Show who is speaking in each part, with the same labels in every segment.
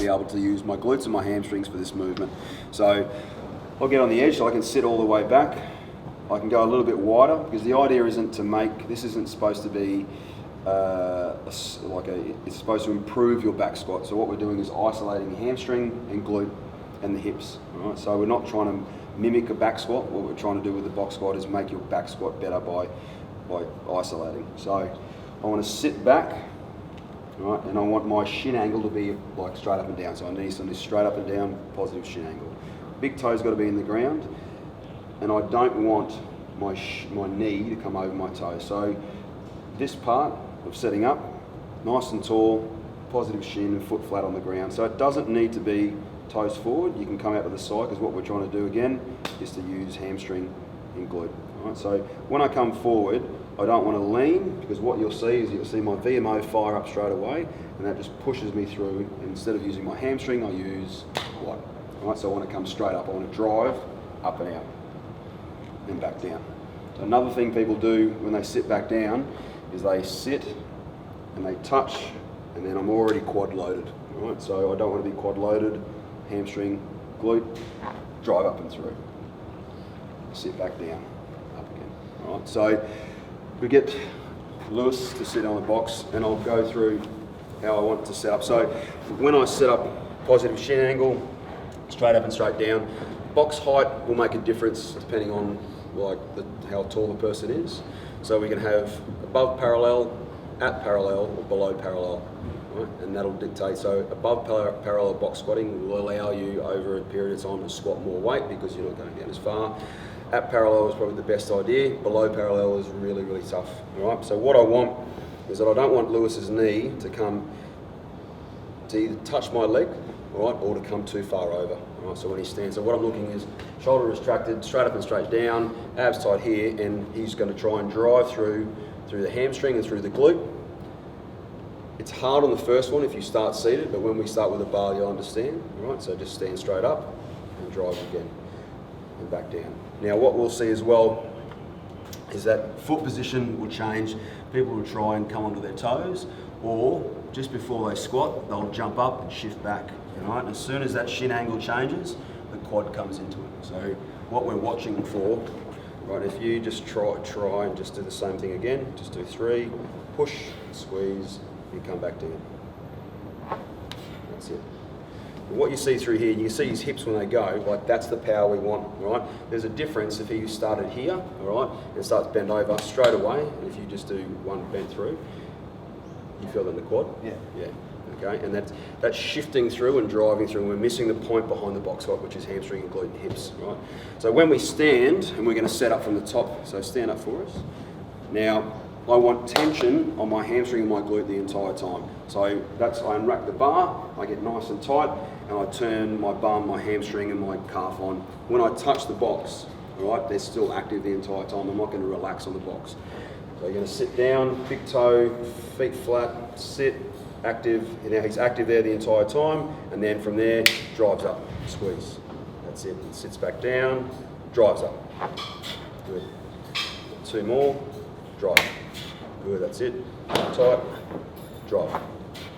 Speaker 1: be able to use my glutes and my hamstrings for this movement. So I'll get on the edge so I can sit all the way back. I can go a little bit wider because the idea isn't to make, this isn't supposed to be it's supposed to improve your back squat. So what we're doing is isolating the hamstring and glute and the hips. All right? So we're not trying to mimic a back squat. What we're trying to do with the box squat is make your back squat better by isolating. So I want to sit back, right, and I want my shin angle to be like straight up and down. So I need some straight up and down positive shin angle. Big toe's got to be in the ground, and I don't want my knee to come over my toe. So this part of setting up, nice and tall, positive shin and foot flat on the ground. So it doesn't need to be toes forward. You can come out to the side because what we're trying to do again is to use hamstring and glute. Right? So when I come forward, I don't want to lean because what you'll see is you'll see my VMO fire up straight away, and that just pushes me through. And instead of using my hamstring, I use quad. Right? So I want to come straight up. I want to drive up and out and back down. So another thing people do when they sit back down is they sit and they touch, and then I'm already quad loaded. Right? So I don't want to be quad loaded. Hamstring, glute, drive up and through. Sit back down, up again. All right, so we get Lewis to sit on the box, and I'll go through how I want to set up. So when I set up positive shin angle, straight up and straight down, box height will make a difference depending on how tall the person is. So we can have above parallel, at parallel, or below parallel. Right? And that'll dictate, so above parallel box squatting will allow you over a period of time to squat more weight because you're not going down as far. At parallel is probably the best idea, below parallel is really, really tough. All right? So what I want is that I don't want Lewis's knee to come to either touch my leg, all right, or to come too far over. All right? So when he stands, so what I'm looking is shoulder retracted, straight up and straight down, abs tight here, and he's going to try and drive through the hamstring and through the glute. It's hard on the first one if you start seated, but when we start with a bar, you'll understand. All right, so just stand straight up and drive again and back down. Now, what we'll see as well is that foot position will change. People will try and come onto their toes, or just before they squat, they'll jump up and shift back. All right, and as soon as that shin angle changes, the quad comes into it. So what we're watching for, right? If you just try and just do the same thing again. Just do 3, push, squeeze. You come back down. That's it. And what you see through here, you can see his hips when they go, like that's the power we want, all right? There's a difference if he started here, all right, and starts bend over straight away, and if you just do one bend through, you feel it in the quad?
Speaker 2: Yeah.
Speaker 1: Yeah, okay, and that's shifting through and driving through, and we're missing the point behind the box squat, which is hamstring and glute and hips, right? So when we stand, and we're gonna set up from the top, so stand up for us. Now, I want tension on my hamstring and my glute the entire time. So I unwrap the bar, I get nice and tight, and I turn my bum, my hamstring and my calf on. When I touch the box, all right, they're still active the entire time. I'm not going to relax on the box. So you're going to sit down, big toe, feet flat, sit, active. And now he's active there the entire time, and then from there, drives up, squeeze. That's it. It sits back down, drives up. Good. 2 more, drive. Good, that's it. Tight, drive.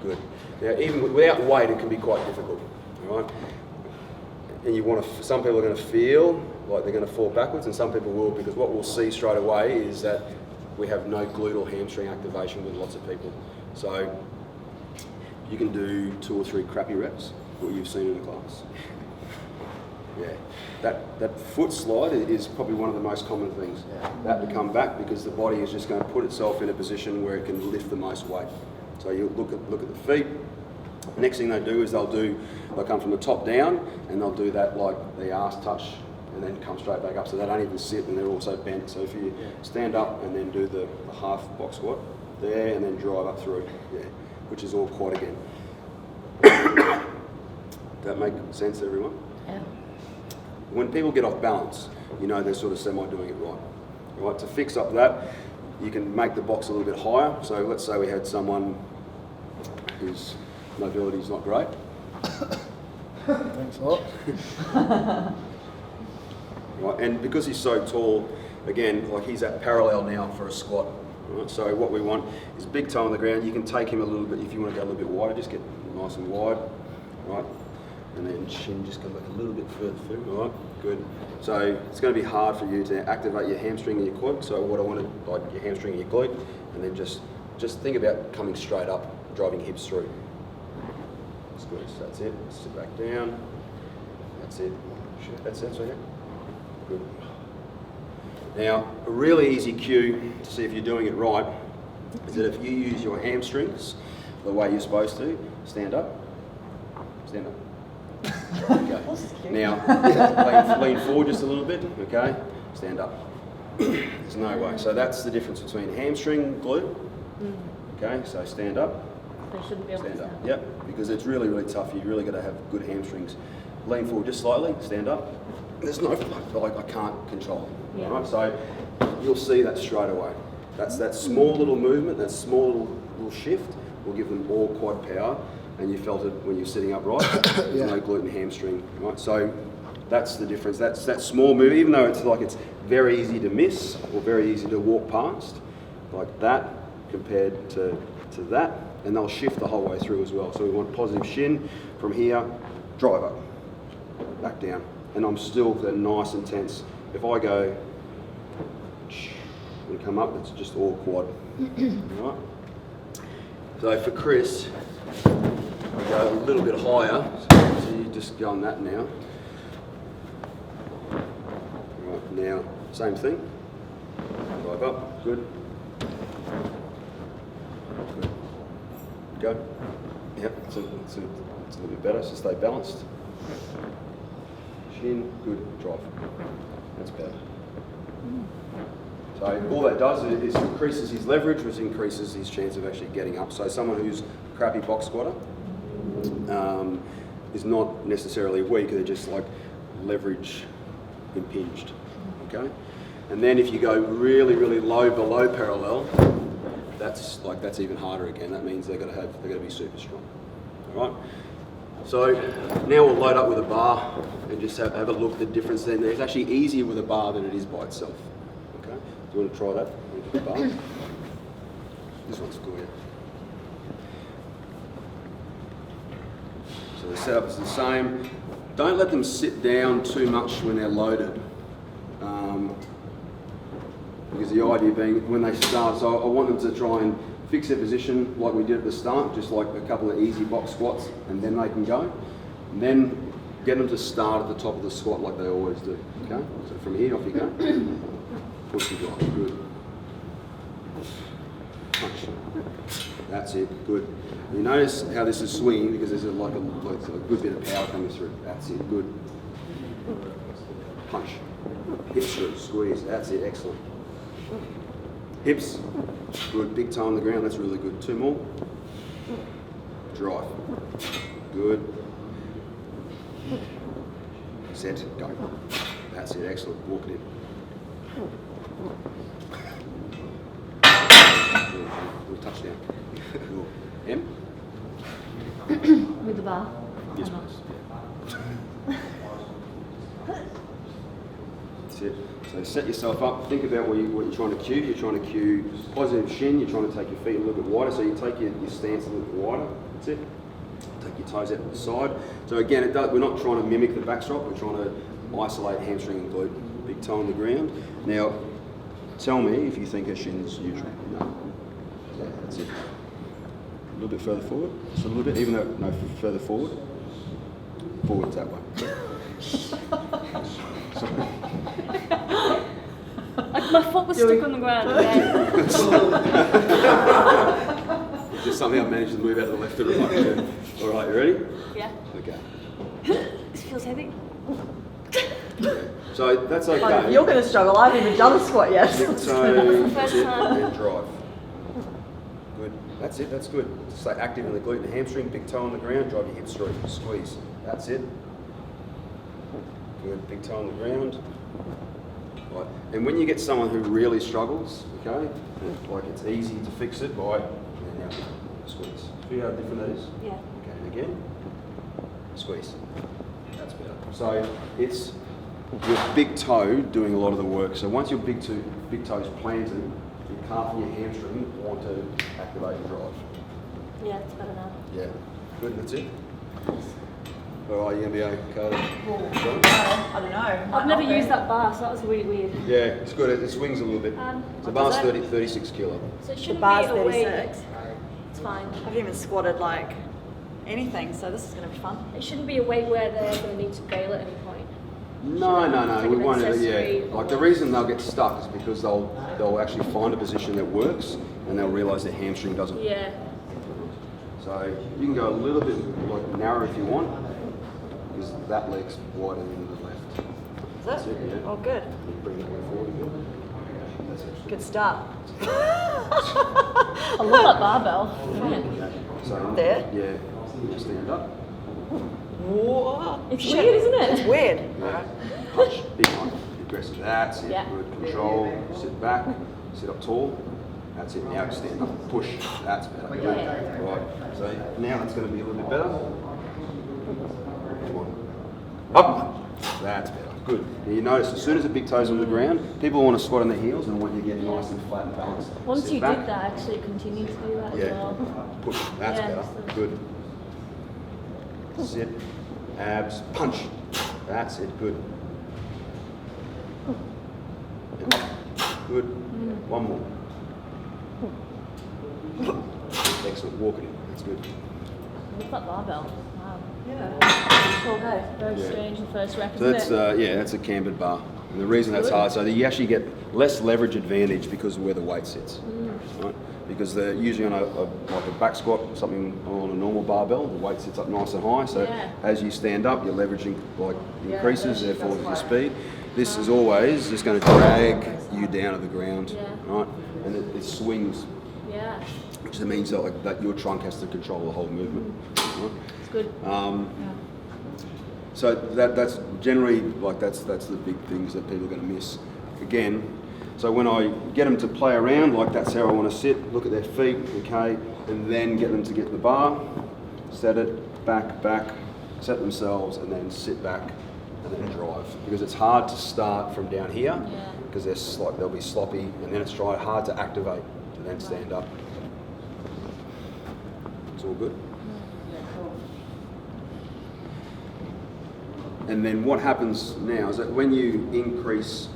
Speaker 1: Good. Now, even without weight, it can be quite difficult. All right. And you want to. Some people are going to feel like they're going to fall backwards, and some people will, because what we'll see straight away is that we have no glute or hamstring activation with lots of people. So you can do 2 or 3 crappy reps, what you've seen in the class. Yeah, that foot slide is probably one of the most common things.
Speaker 2: Yeah.
Speaker 1: That to come back because the body is just going to put itself in a position where it can lift the most weight. So you look at the feet. Next thing they do is they'll come from the top down, and they'll do that like the arse touch and then come straight back up. So they don't even sit, and they're also bent. So if you stand up and then do the half box squat there, and then drive up through, yeah, which is all quad again. Does that make sense to everyone?
Speaker 3: Yeah.
Speaker 1: When people get off balance, you know they're sort of semi doing it right. Right, to fix up that, you can make the box a little bit higher. So let's say we had someone whose mobility is not great.
Speaker 2: Thanks a lot.
Speaker 1: Right, and because he's so tall, again, like he's at parallel now for a squat. Right, so what we want is big toe on the ground. You can take him a little bit if you want to go a little bit wider. Just get nice and wide. right? And then chin, just come back a little bit further through, all right? Good. So it's going to be hard for you to activate your hamstring and your quad. So what I want to, like your hamstring and your glute, and then just think about coming straight up, driving hips through. Squeeze, that's it. Sit back down. That's it. That's it, so yeah. Good. Now, a really easy cue to see if you're doing it right is that if you use your hamstrings the way you're supposed to, stand up. Stand up. Okay. Now, lean forward just a little bit, okay? Stand up. There's no way. So that's the difference between hamstring, glute. Okay, so stand up.
Speaker 2: They shouldn't be able to
Speaker 1: Stand up.
Speaker 2: stand.
Speaker 1: Yep, because it's really, really tough. You've really got to have good hamstrings. Lean forward just slightly, stand up. There's no, like I can't control it.
Speaker 2: Yeah.
Speaker 1: All right, so you'll see that straight away. That's that small little movement, that small little shift will give them all quad power. And you felt it when you're sitting upright. There's no glute and hamstring, right? So that's the difference. That's that small move, even though it's very easy to miss or very easy to walk past, like that compared to that, and they'll shift the whole way through as well. So we want positive shin from here, drive up, back down, and I'm still nice and tense. If I go and come up, it's just all quad. All right. So for Chris, I go a little bit higher, so you just go on that now. Right, now, same thing. Drive up, good. Good. Go. Yep, it's a little bit better, so stay balanced. Chin, good, drive. That's better. So all that does is increases his leverage, which increases his chance of actually getting up. So someone who's a crappy box squatter is not necessarily weak, they're just like leverage impinged, okay? And then if you go really, really low below parallel, that's even harder again. That means they're gonna be super strong, all right? So now we'll load up with a bar and just have a look at the difference. Then it's actually easier with a bar than it is by itself, okay? Do you want to try that with the bar? This one's cool, yeah. So the setup is the same. Don't let them sit down too much when they're loaded. Because the idea being when they start, so I want them to try and fix their position like we did at the start, just like a couple of easy box squats, and then they can go. And then get them to start at the top of the squat like they always do, okay? So from here, off you go. Push your drive, good. Punch. That's it, good. You notice how this is swinging because there's a good bit of power coming through. That's it, good. Punch. Hips through, squeeze, that's it, excellent. Hips, good, big toe on the ground, that's really good. Two more. Drive, good. Set, go. That's it, excellent, walk it in. Little touchdown. M?
Speaker 2: With the bar?
Speaker 1: Yes,
Speaker 2: Or not?
Speaker 1: please. That's it. So set yourself up. Think about what you're trying to cue. You're trying to cue positive shin. You're trying to take your feet a little bit wider. So you take your stance a little bit wider. That's it. Take your toes out to the side. So again, we're not trying to mimic the backstroke. We're trying to isolate hamstring and glute. Big toe on the ground. Now, tell me if you think her shin's neutral. No. Yeah, that's it. A little bit further forward. Just a little bit. Even though no further forward. Forwards that way. Sorry.
Speaker 2: My foot was stuck on the ground again.
Speaker 1: Just somehow I managed to move out to the left or right. All right, you ready?
Speaker 2: Yeah.
Speaker 1: Okay.
Speaker 2: This feels heavy.
Speaker 1: So that's okay.
Speaker 3: Oh, you're going to struggle. I haven't even done a squat yet.
Speaker 1: So
Speaker 2: First
Speaker 1: that's it,
Speaker 2: time.
Speaker 1: and drive. Good. That's it. That's good. Stay active in the glute and hamstring. Big toe on the ground. Drive your hips through. Squeeze. That's it. Good. Big toe on the ground. Right. And when you get someone who really struggles, okay, like it's easy to fix it by now squeeze. See how different that is?
Speaker 2: Yeah.
Speaker 1: Okay. And again. Squeeze. That's better. So it's your big toe doing a lot of the work. So once your big toe is planted, your calf and your hamstring want to activate and drive.
Speaker 2: Yeah, it's better now.
Speaker 1: Yeah. Good, that's it. All right, you're going to be okay?
Speaker 3: I don't know.
Speaker 2: I've never used that bar, so that was really weird.
Speaker 1: Yeah, it's good. It swings a little bit. The bar's 36 kilo.
Speaker 2: So it
Speaker 3: The
Speaker 2: shouldn't
Speaker 3: bar's
Speaker 2: be a weight.
Speaker 3: 36.
Speaker 2: It's fine.
Speaker 3: I haven't even squatted like anything, so this is going to be fun.
Speaker 2: It shouldn't be a weight where they're going to need to bail at any point.
Speaker 1: No.
Speaker 2: Like
Speaker 1: We
Speaker 2: an
Speaker 1: won't.
Speaker 2: accessory
Speaker 1: Yeah, like the
Speaker 2: or-
Speaker 1: reason they'll get stuck is because they'll actually find a position that works, and they'll realise their hamstring doesn't.
Speaker 2: Yeah.
Speaker 1: So you can go a little bit like narrow if you want, because that leg's wider than the left.
Speaker 3: Is
Speaker 1: That's
Speaker 3: it?
Speaker 1: it, yeah.
Speaker 3: Oh, good.
Speaker 1: Bring that way forward a bit. That's it.
Speaker 3: Good start.
Speaker 2: I love that barbell.
Speaker 1: Okay. So
Speaker 3: There?
Speaker 1: Yeah. You stand up.
Speaker 3: Whoa.
Speaker 2: It's weird, isn't it?
Speaker 3: It's weird.
Speaker 1: Yeah. Punch. Big one. Aggressive. That's it.
Speaker 2: Yeah.
Speaker 1: Good control. Sit back. Sit up tall. That's it. Now stand up. Push. That's better. Good.
Speaker 2: Yeah.
Speaker 1: Right. So now it's going to be a little bit better. Come on. Up. That's better. Good. Now you notice as soon as the big toe's on the ground, people want to squat on their heels and want you to get nice and flat and balanced.
Speaker 2: Once
Speaker 1: Sit
Speaker 2: you
Speaker 1: back.
Speaker 2: did that, actually continue to do that as
Speaker 1: Yeah.
Speaker 2: well.
Speaker 1: Push. That's
Speaker 2: Yeah,
Speaker 1: better.
Speaker 2: so-
Speaker 1: Good. Sit. Abs. Punch. That's it. Good. Good. One more. Excellent. Walk it in. That's good.
Speaker 2: I love that barbell. Wow.
Speaker 3: Yeah. Cool day.
Speaker 2: Very
Speaker 1: Yeah.
Speaker 2: strange the first rep,
Speaker 1: So
Speaker 2: isn't
Speaker 1: that's
Speaker 2: it?
Speaker 1: that's a cambered bar, and the reason that's
Speaker 2: Good.
Speaker 1: hard, so that you actually get less leverage advantage because of where the weight sits, right? Because they're usually on like a back squat, something on a normal barbell, the weight sits up nice and high. So
Speaker 2: Yeah.
Speaker 1: as you stand up, your leveraging like increases,
Speaker 3: that's
Speaker 1: therefore your
Speaker 3: right.
Speaker 1: speed. This is always just going to drag you down to the ground,
Speaker 2: Yeah.
Speaker 1: right? And it swings,
Speaker 2: Yeah.
Speaker 1: which means that, like, that your trunk has to control the whole movement. Right?
Speaker 2: It's good.
Speaker 1: So that's generally like that's the big things that people are going to miss. Again, so when I get them to play around, like that's how I want to sit. Look at their feet, okay, and then get them to get the bar, set it back, set themselves, and then sit back and then drive. Because it's hard to start from down here
Speaker 2: Yeah.
Speaker 1: because they'll be sloppy, and then it's hard to activate to then stand up. It's all good. And then what happens now is that when you increase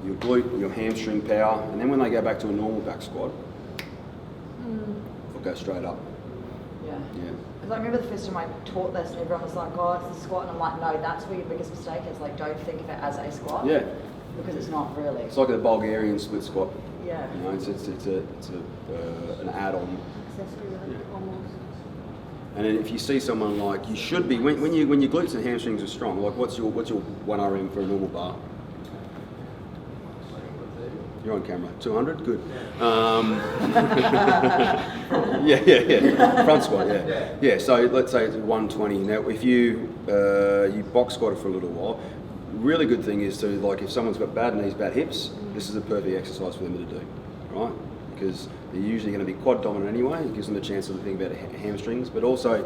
Speaker 1: your glute, your hamstring power, and then when they go back to a normal back squat, they'll go straight up.
Speaker 3: Yeah.
Speaker 1: Yeah.
Speaker 3: Because I remember the first time I taught this and everyone was like, oh, it's a squat. And I'm like, no, that's where your biggest mistake is. Like, don't think of it as a squat.
Speaker 1: Yeah.
Speaker 3: Because it's not really.
Speaker 1: It's like a Bulgarian split squat.
Speaker 3: Yeah.
Speaker 1: You know, it's an add-on.
Speaker 2: Accessory, really, almost.
Speaker 1: And then if you see someone like you should be when your glutes and hamstrings are strong, like what's your 1 RM for a normal bar? You're on camera. 200, good. Yeah. Front squat, yeah. Yeah. So let's say it's 120. Now, if you box squat for a little while, really good thing is to, like, if someone's got bad knees, bad hips, this is a perfect exercise for them to do, right? Because they're usually going to be quad dominant anyway. It gives them a chance to think about hamstrings, but also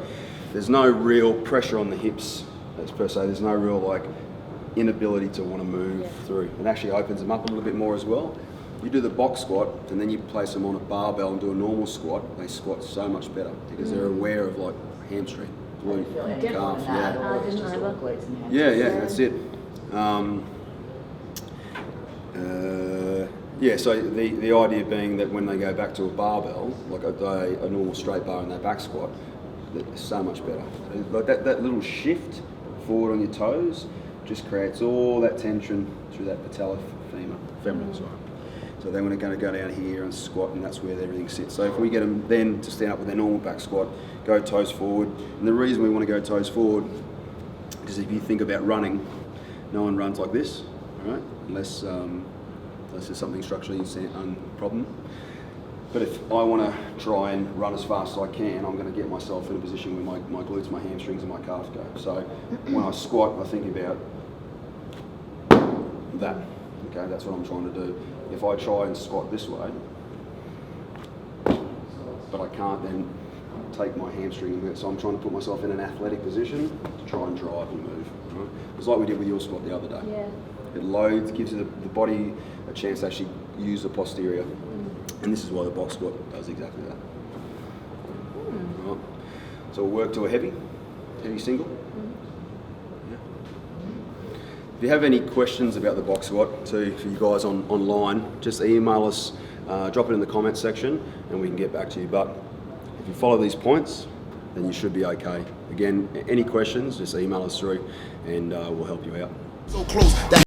Speaker 1: there's no real pressure on the hips, as per se. There's no real like inability to want to move through. It actually opens them up a little bit more as well. You do the box squat and then you place them on a barbell and do a normal squat, they squat so much better because they're aware of like hamstring, glute, calf, yeah. Yeah, that's it. So the idea being that when they go back to a barbell, like a normal straight bar in their back squat, it's so much better. Like that little shift forward on your toes just creates all that tension through that patella femoral. Sorry. So then when they're going to go down here and squat, and that's where everything sits. So if we get them then to stand up with their normal back squat, go toes forward. And the reason we want to go toes forward is if you think about running, no one runs like this, all right? Unless there's something structurally problem. But if I want to try and run as fast as I can, I'm going to get myself in a position where my glutes, my hamstrings, and my calves go. So when I squat, I think about that. Okay, that's what I'm trying to do. If I try and squat this way, but I can't then take my hamstring and move, so I'm trying to put myself in an athletic position to try and drive and move. Right? It's like we did with your squat the other day.
Speaker 2: Yeah.
Speaker 1: It loads, gives the body a chance to actually use the posterior. And this is why the box squat does exactly that. Right. So we'll work to a heavy single. you have any questions about the box squat, for you guys online, just email us, drop it in the comments section, and we can get back to you. But if you follow these points, then you should be okay. Again, any questions, just email us through, and we'll help you out.
Speaker 4: So close, the